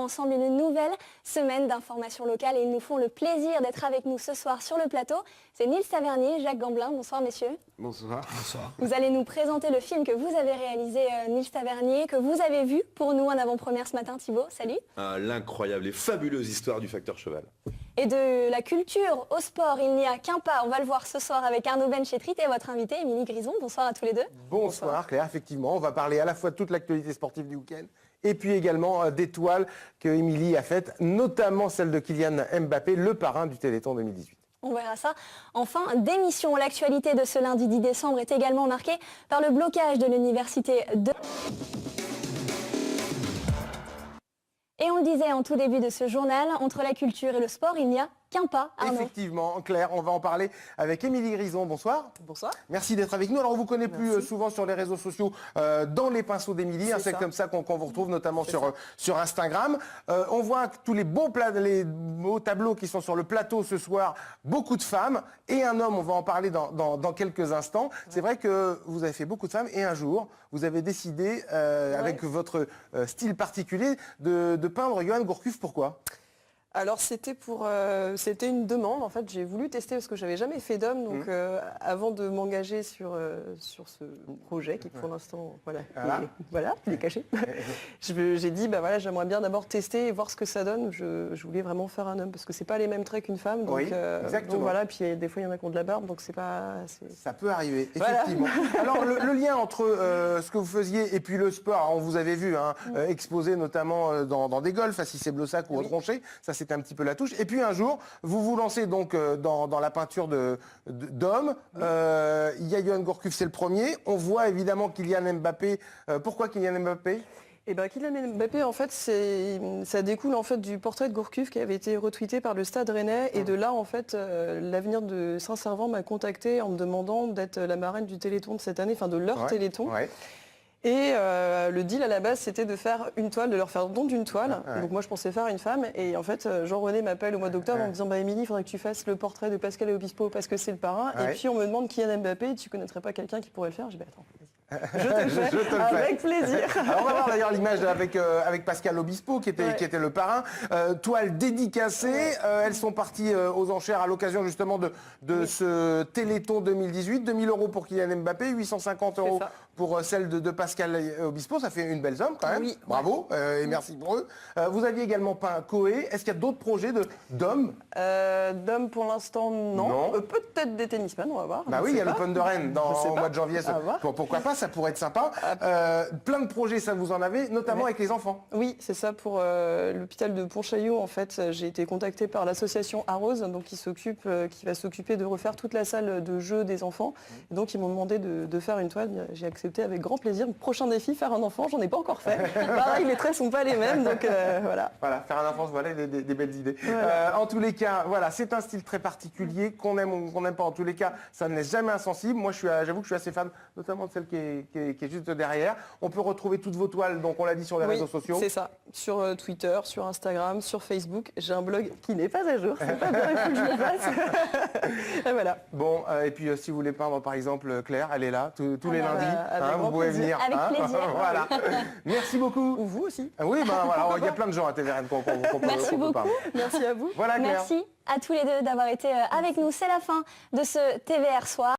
ensemble une nouvelle semaine d'informations locales et ils nous font le plaisir d'être avec nous ce soir sur le plateau. C'est Nils Tavernier, Jacques Gamblin. Bonsoir messieurs. Bonsoir. Bonsoir. Vous allez nous présenter le film que vous avez réalisé, Nils Tavernier, que vous avez vu pour nous en avant-première ce matin. Thibaut, salut. L'incroyable et fabuleuse histoire du facteur cheval. Et de la culture au sport, il n'y a qu'un pas. On va le voir ce soir avec Arnaud Benchetrit et votre invité, Émilie Grison. Bonsoir à tous les deux. Bonsoir Claire, effectivement, on va parler à la fois de toute l'actualité sportive du week-end et puis également des toiles que Émilie a faites, notamment celle de Kylian Mbappé, le parrain du Téléthon 2018. On verra ça en fin d'émission. L'actualité de ce lundi 10 décembre est également marquée par le blocage de l'université de... Et on le disait en tout début de ce journal, entre la culture et le sport, il n'y a qu'un pas, Arnaud. Effectivement, Claire, on va en parler avec Émilie Grison. Bonsoir. Bonsoir. Merci d'être avec nous. Alors, on vous connaît plus souvent sur les réseaux sociaux dans les pinceaux d'Émilie. C'est comme ça qu'on vous retrouve, notamment sur Instagram. On voit tous les beaux tableaux qui sont sur le plateau ce soir. Beaucoup de femmes et un homme. On va en parler dans quelques instants. C'est vrai que vous avez fait beaucoup de femmes et un jour, vous avez décidé, avec votre style particulier, de peindre Johan Gourcuff. Pourquoi ? Alors c'était une demande, en fait j'ai voulu tester parce que j'avais jamais fait d'homme, donc avant de m'engager sur ce projet qui pour l'instant il est caché, j'ai dit voilà, j'aimerais bien d'abord tester et voir ce que ça donne. Je voulais vraiment faire un homme parce que c'est pas les mêmes traits qu'une femme, donc voilà, puis des fois il y en a qui ont de la barbe, donc c'est pas... Ça peut arriver, effectivement. Voilà. Alors le lien entre ce que vous faisiez et puis le sport, on vous avait vu exposé notamment dans des golfs, à Cissé-Blossac ou au Tronché, ça c'était un petit peu la touche. Et puis un jour, vous vous lancez donc dans la peinture d'hommes. Il y a Johan Gourcuff, c'est le premier. On voit évidemment Kylian Mbappé. Pourquoi Kylian Mbappé ? Eh ben, Kylian Mbappé, en fait, ça découle en fait du portrait de Gourcuff qui avait été retweeté par le Stade Rennais. Et de là, en fait, l'avenir de Saint-Servant m'a contacté en me demandant d'être la marraine du Téléthon de cette année, enfin de leur Téléthon. Ouais. Et le deal à la base, c'était de faire une toile, de leur faire don d'une toile. Donc moi, je pensais faire une femme. Et en fait, Jean-René m'appelle au mois d'octobre en me disant Émilie, il faudrait que tu fasses le portrait de Pascal Obispo parce que c'est le parrain. Et puis on me demande Kylian Mbappé, tu connaîtrais pas quelqu'un qui pourrait le faire ? J'ai dit attends. Je te le fais, avec plaisir. Alors on va voir d'ailleurs l'image avec Pascal Obispo qui était le parrain. Toile dédicacée, elles sont parties aux enchères à l'occasion justement de ce Téléthon 2018. 2 000 € pour Kylian Mbappé, 850 € pour celle de Pascal Obispo. Ça fait une belle somme quand même. Oui. Bravo et merci pour eux. Vous aviez également peint Coé. Est-ce qu'il y a d'autres projets d'hommes ? D'hommes pour l'instant non. Peut-être des tennisman, on va voir. Bah oui, il y a l'Open de Rennes au mois de janvier. Pourquoi pas, ça pourrait être sympa. Plein de projets, ça vous en avez, notamment avec les enfants. Oui, c'est ça. Pour l'hôpital de Pontchaillou, en fait, j'ai été contactée par l'association Arrose, donc qui va s'occuper de refaire toute la salle de jeu des enfants. Et donc ils m'ont demandé de faire une toile. J'ai accepté avec grand plaisir. Prochain défi, faire un enfant, j'en ai pas encore fait. Pareil, les traits sont pas les mêmes, donc voilà. Voilà, faire un enfant, voilà des belles idées. Voilà. En tous les cas, voilà, c'est un style très particulier qu'on aime ou qu'on n'aime pas. En tous les cas, ça ne laisse jamais insensible. Moi, j'avoue que je suis assez fan, notamment de celle qui est juste derrière. On peut retrouver toutes vos toiles, donc on l'a dit, sur les réseaux sociaux. C'est ça, sur Twitter, sur Instagram, sur Facebook. J'ai un blog qui n'est pas à jour, c'est pas bien, il faut que je le fasse. Et voilà. Bon, et puis si vous voulez peindre, par exemple, Claire, elle est là tous les lundis. Vous pouvez venir. Avec plaisir. Voilà. Merci beaucoup. Ou vous aussi. Oui, voilà, il y a plein de gens à TVRN qu'on peut Merci beaucoup. peindre. Merci à vous. Voilà, Claire. Merci à tous les deux d'avoir été avec nous. C'est la fin de ce TVR Soir.